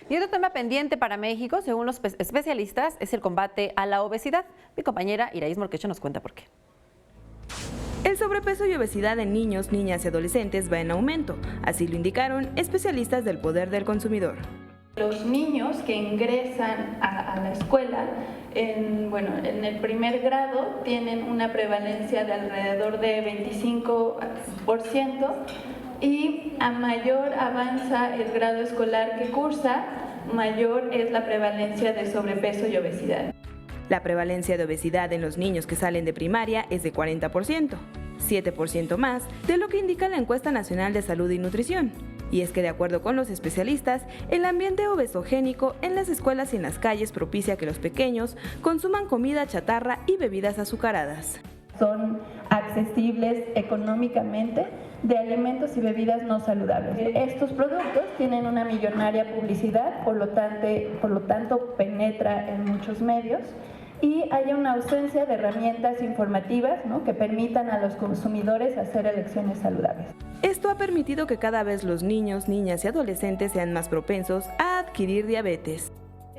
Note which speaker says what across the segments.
Speaker 1: Y otro tema pendiente para México, según los especialistas, es el combate a la obesidad. Mi compañera Iraíz Morquecho nos cuenta por qué.
Speaker 2: El sobrepeso y obesidad en niños, niñas y adolescentes va en aumento, así lo indicaron especialistas del Poder del Consumidor.
Speaker 3: Los niños que ingresan a la escuela en el primer grado tienen una prevalencia de alrededor de 25% y a mayor avanza el grado escolar que cursa, mayor es la prevalencia de sobrepeso y obesidad.
Speaker 2: La prevalencia de obesidad en los niños que salen de primaria es de 40%, 7% más de lo que indica la Encuesta Nacional de Salud y Nutrición. Y es que de acuerdo con los especialistas, el ambiente obesogénico en las escuelas y en las calles propicia que los pequeños consuman comida chatarra y bebidas azucaradas.
Speaker 3: Son accesibles económicamente de alimentos y bebidas no saludables. Estos productos tienen una millonaria publicidad, por lo tanto penetra en muchos medios y hay una ausencia de herramientas informativas, que permitan a los consumidores hacer elecciones saludables.
Speaker 2: Esto ha permitido que cada vez los niños, niñas y adolescentes sean más propensos a adquirir diabetes.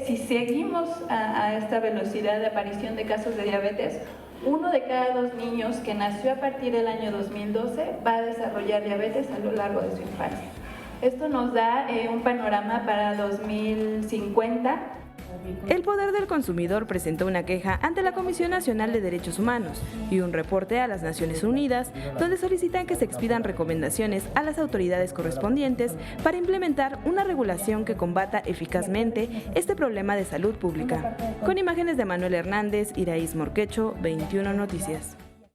Speaker 3: Si seguimos a esta velocidad de aparición de casos de diabetes, 1 de cada 2 niños que nació a partir del año 2012 va a desarrollar diabetes a lo largo de su infancia. Esto nos da un panorama para 2050.
Speaker 2: El Poder del Consumidor presentó una queja ante la Comisión Nacional de Derechos Humanos y un reporte a las Naciones Unidas, donde solicitan que se expidan recomendaciones a las autoridades correspondientes para implementar una regulación que combata eficazmente este problema de salud pública. Con imágenes de Manuel Hernández, Iraíz Morquecho, 21 Noticias.